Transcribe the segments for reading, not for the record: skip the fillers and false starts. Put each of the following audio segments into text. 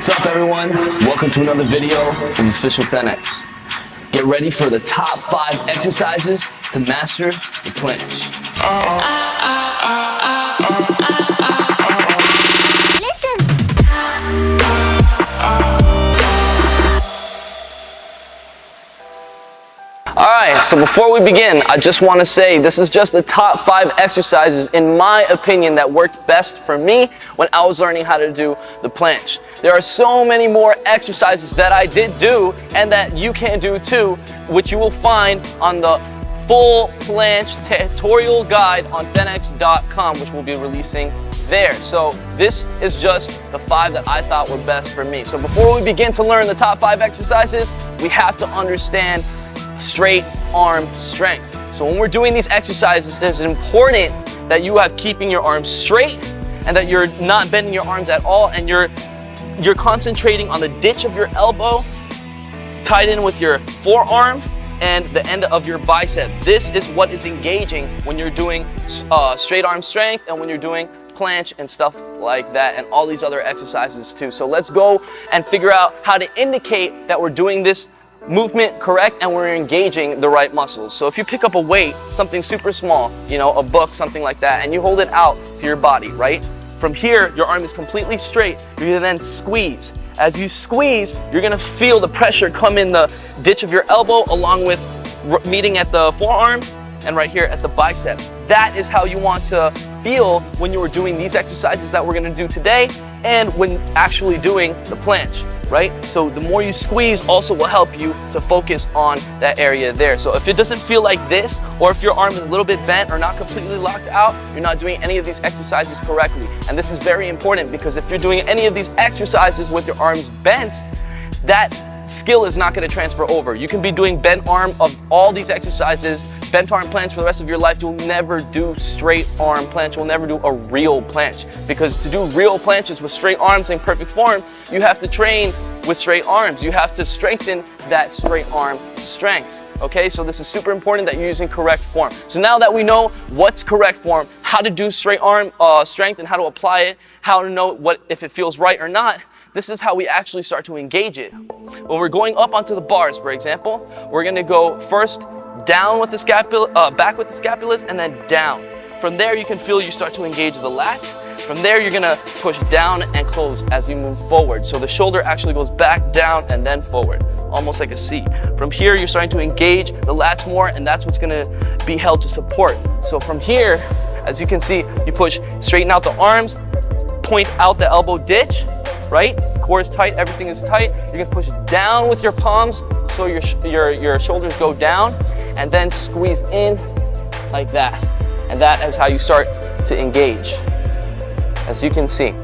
What's up, everyone? Welcome to another video from Official Thenx. Get ready for the top 5 exercises to master the planche. Alright, so before we begin, I just want to say this is just the top 5 exercises, in my opinion, that worked best for me when I was learning how to do the planche. There are so many more exercises that I did do and that you can do too, which you will find on the full planche tutorial guide on Thenx.com, which we'll be releasing there. So this is just the 5 that I thought were best for me. So before we begin to learn the top 5 exercises, we have to understand straight arm strength. So when we're doing these exercises, it's important that you have keeping your arms straight and that you're not bending your arms at all, and you're concentrating on the ditch of your elbow tied in with your forearm and the end of your bicep. This is what is engaging when you're doing straight arm strength and when you're doing planche and stuff like that, and all these other exercises too. So let's go and figure out how to indicate that we're doing this movement correct and we're engaging the right muscles. So if you pick up a weight, something super small, you know, a book, something like that, and you hold it out to your body, right? From here, your arm is completely straight. You're gonna then squeeze. As you squeeze, you're gonna feel the pressure come in the ditch of your elbow along with meeting at the forearm and right here at the bicep. That is how you want to feel when you are doing these exercises that we're gonna do today and when actually doing the planche, right? So the more you squeeze also will help you to focus on that area there. So if it doesn't feel like this, or if your arm is a little bit bent or not completely locked out, you're not doing any of these exercises correctly. And this is very important, because if you're doing any of these exercises with your arms bent, that skill is not going to transfer over. You can be doing bent arm of all these exercises, bent arm planche for the rest of your life. You'll never do straight arm planche. You'll never do a real planche, because to do real planches with straight arms in perfect form, you have to train with straight arms. You have to strengthen that straight arm strength. Okay, so this is super important that you're using correct form. So now that we know what's correct form, how to do straight arm strength and how to apply it, how to know what if it feels right or not, this is how we actually start to engage it. When we're going up onto the bars, for example, we're gonna go first down with the back with the scapulas, and then down. From there, you can feel you start to engage the lats. From there, you're gonna push down and close as you move forward. So the shoulder actually goes back, down, and then forward, almost like a C. From here, you're starting to engage the lats more, and that's what's gonna be held to support. So from here, as you can see, you push, straighten out the arms, point out the elbow ditch, right? Core is tight, everything is tight. You're gonna push down with your palms so your shoulders go down, and then squeeze in like that. And that is how you start to engage, as you can see.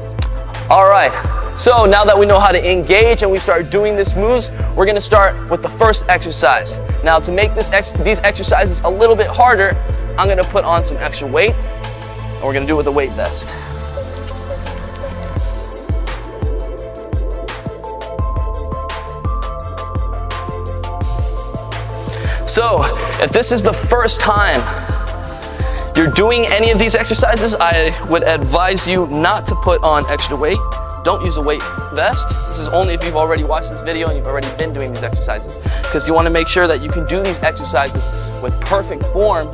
All right, so now that we know how to engage and we start doing these moves, we're gonna start with the first exercise. Now, to make these exercises a little bit harder, I'm gonna put on some extra weight, and we're gonna do it with a weight vest. So, if this is the first time you're doing any of these exercises, I would advise you not to put on extra weight. Don't use a weight vest. This is only if you've already watched this video and you've already been doing these exercises, because you want to make sure that you can do these exercises with perfect form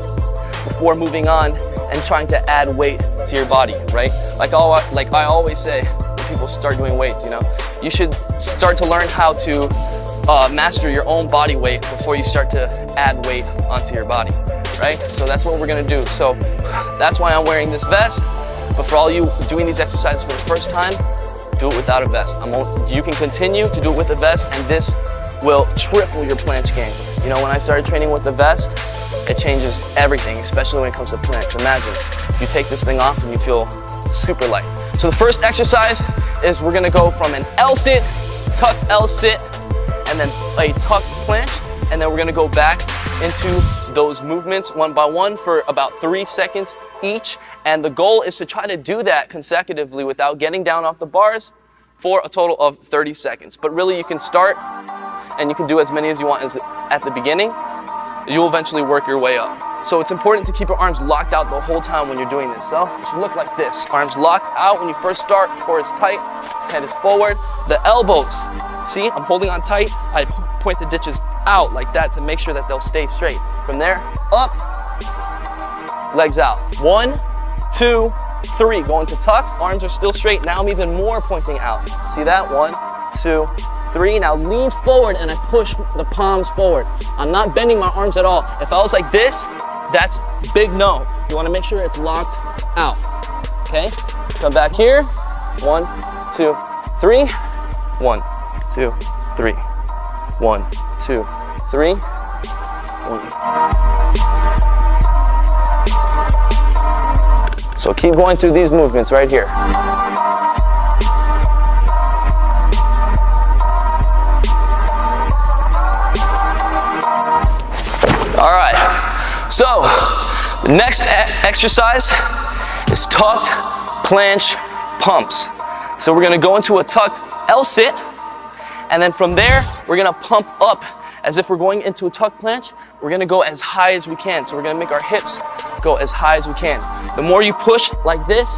before moving on and trying to add weight to your body, right? Like I always say when people start doing weights, you know, you should start to learn how to master your own body weight before you start to add weight onto your body, right? So that's what we're gonna do. So that's why I'm wearing this vest. But for all you doing these exercises for the first time, do it without a vest. You can continue to do it with a vest, and this will triple your planche game. You know, when I started training with the vest, it changes everything, especially when it comes to planche. Imagine you take this thing off and you feel super light. So the first exercise is we're gonna go from an L sit, tucked L sit, and then a tucked planche, and then we're gonna go back into those movements one by one for about 3 seconds each. And the goal is to try to do that consecutively without getting down off the bars for a total of 30 seconds. But really, you can start and you can do as many as you want at the beginning. You'll eventually work your way up. So it's important to keep your arms locked out the whole time when you're doing this. So it should look like this. Arms locked out when you first start, core is tight. head is forward. The elbows, see, I'm holding on tight. I point the ditches out like that to make sure that they'll stay straight. From there, up, legs out. 1, 2, 3, going to tuck, arms are still straight. Now I'm even more pointing out. See that? 1, 2, 3. Now lean forward and I push the palms forward. I'm not bending my arms at all. If I was like this, that's big no. You wanna make sure it's locked out, okay? Come back here. 1, 2, 3. 1, 2, 3. 1, 2, 3. 1. So keep going through these movements right here. All right, so the next exercise is tucked planche pumps. So we're gonna go into a tucked L-sit, and then from there, we're gonna pump up as if we're going into a tuck planche. We're gonna go as high as we can. So we're gonna make our hips go as high as we can. The more you push like this,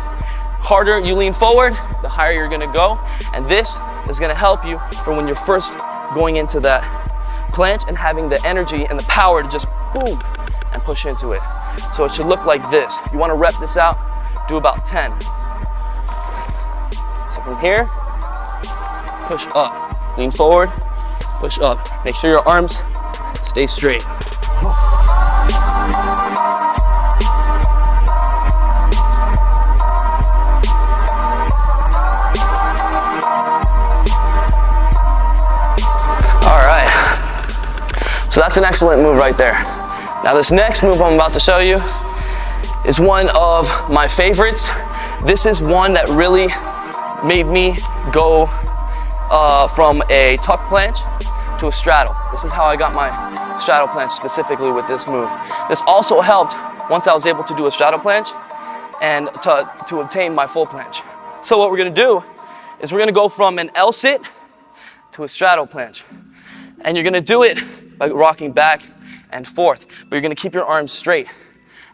harder you lean forward, the higher you're gonna go. And this is gonna help you for when you're first going into that planche and having the energy and the power to just boom and push into it. So it should look like this. You wanna rep this out, do about 10. So from here, push up, lean forward, push up. Make sure your arms stay straight. All right, so that's an excellent move right there. Now this next move I'm about to show you is one of my favorites. This is one that really made me go from a tuck planche to a straddle. This is how I got my straddle planche specifically with this move. This also helped once I was able to do a straddle planche and to obtain my full planche. So what we're gonna do is we're gonna go from an L-sit to a straddle planche. And you're gonna do it by rocking back and forth, but you're gonna keep your arms straight.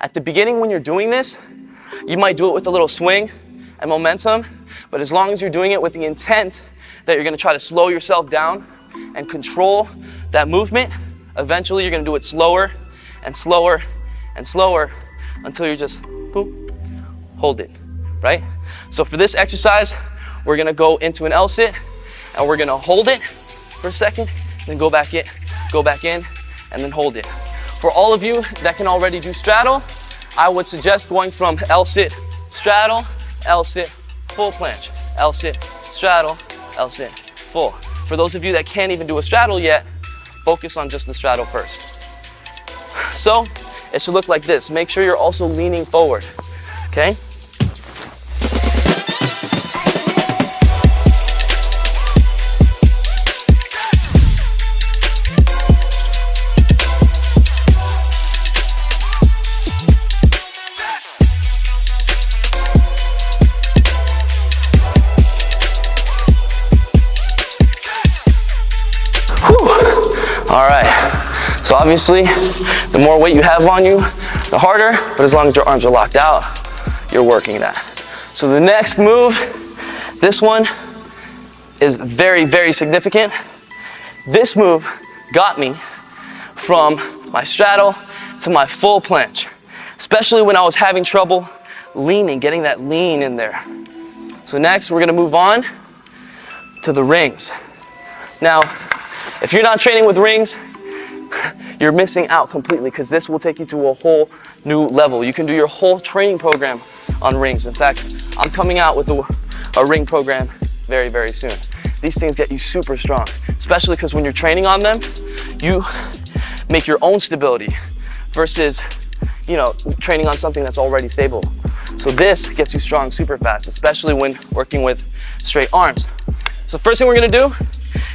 At the beginning when you're doing this, you might do it with a little swing and momentum, but as long as you're doing it with the intent that you're gonna try to slow yourself down and control that movement, eventually you're gonna do it slower and slower and slower until you just boom, hold it, right? So for this exercise, we're gonna go into an L-sit and we're gonna hold it for a second, then go back in, and then hold it. For all of you that can already do straddle, I would suggest going from L-sit, straddle, L-sit, full planche, L-sit, straddle, L-sit, full. For those of you that can't even do a straddle yet, focus on just the straddle first. So it should look like this. Make sure you're also leaning forward, okay? All right, so obviously, the more weight you have on you, the harder, but as long as your arms are locked out, you're working that. So the next move, this one is very, very significant. This move got me from my straddle to my full planche, especially when I was having trouble leaning, getting that lean in there. So next, we're gonna move on to the rings. Now, if you're not training with rings, you're missing out completely because this will take you to a whole new level. You can do your whole training program on rings. In fact, I'm coming out with a ring program very, very soon. These things get you super strong, especially because when you're training on them, you make your own stability versus, training on something that's already stable. So this gets you strong super fast, especially when working with straight arms. So first thing we're gonna do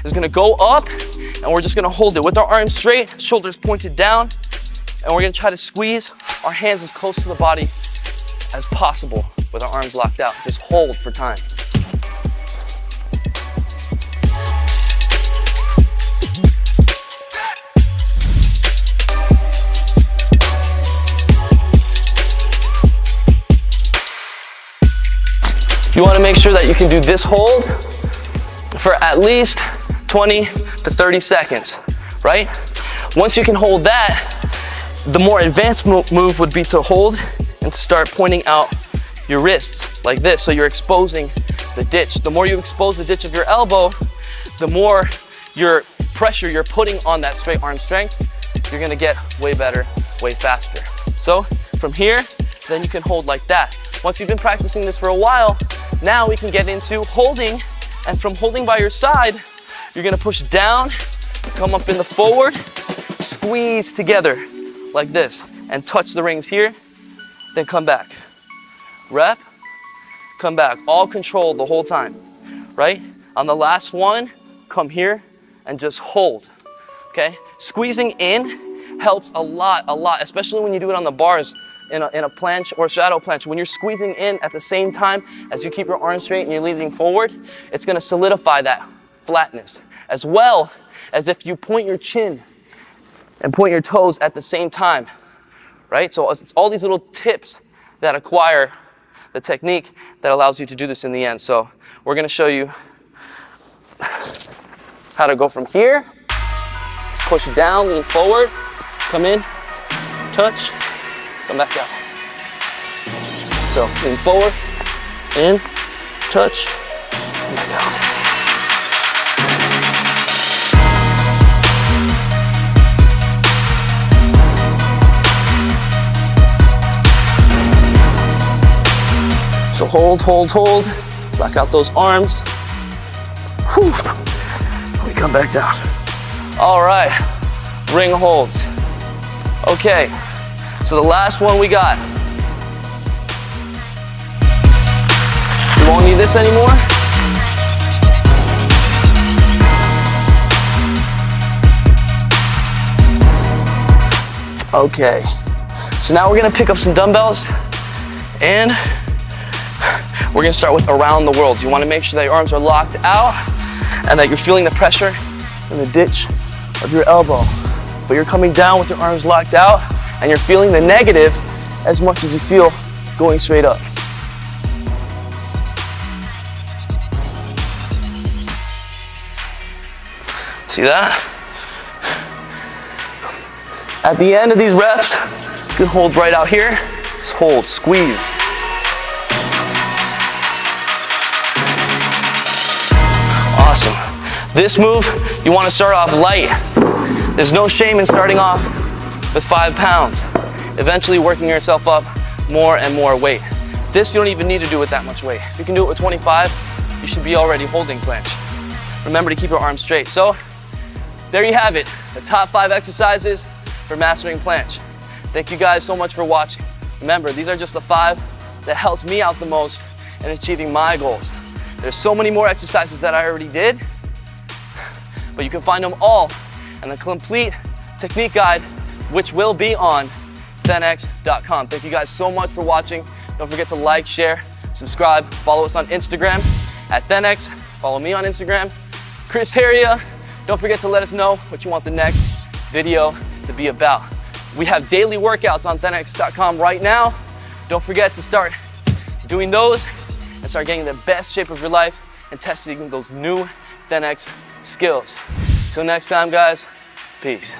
is gonna go up and we're just gonna hold it with our arms straight, shoulders pointed down, and we're gonna try to squeeze our hands as close to the body as possible with our arms locked out. Just hold for time. You wanna make sure that you can do this hold for at least 20 to 30 seconds, right? Once you can hold that, the more advanced move would be to hold and start pointing out your wrists like this, so you're exposing the ditch. The more you expose the ditch of your elbow, the more your pressure you're putting on that straight arm strength, you're gonna get way better, way faster. So from here, then you can hold like that. Once you've been practicing this for a while, now we can get into holding, and from holding by your side, you're gonna push down, come up in the forward, squeeze together like this, and touch the rings here, then come back. Rep, come back, all controlled the whole time, right? On the last one, come here and just hold, okay? Squeezing in helps a lot, especially when you do it on the bars in a planche or shadow planche. When you're squeezing in at the same time as you keep your arms straight and you're leaning forward, it's gonna solidify that flatness, as well as if you point your chin and point your toes at the same time, right? So it's all these little tips that acquire the technique that allows you to do this in the end. So we're gonna show you how to go from here, push down, lean forward, come in, touch, come back out. So lean forward, in, touch, come back out. So hold, hold, hold, back out those arms. Whew. We come back down. All right, ring holds. Okay, so the last one we got. You won't need this anymore. Okay, so now we're gonna pick up some dumbbells and we're gonna start with around the world. You wanna make sure that your arms are locked out and that you're feeling the pressure in the ditch of your elbow. But you're coming down with your arms locked out and you're feeling the negative as much as you feel going straight up. See that? At the end of these reps, you can hold right out here. Just hold, squeeze. Awesome. This move, you want to start off light. There's no shame in starting off with 5 pounds. Eventually working yourself up more and more weight. This you don't even need to do with that much weight. If you can do it with 25, you should be already holding planche. Remember to keep your arms straight. So there you have it, the top 5 exercises for mastering planche. Thank you guys so much for watching. Remember, these are just the 5 that helped me out the most in achieving my goals. There's so many more exercises that I already did, but you can find them all in the complete technique guide, which will be on Thenx.com. Thank you guys so much for watching. Don't forget to like, share, subscribe, follow us on Instagram at Thenx. Follow me on Instagram, Chris Heria. Don't forget to let us know what you want the next video to be about. We have daily workouts on Thenx.com right now. Don't forget to start doing those and start getting the best shape of your life and testing those new Thenx skills. Till next time, guys, peace.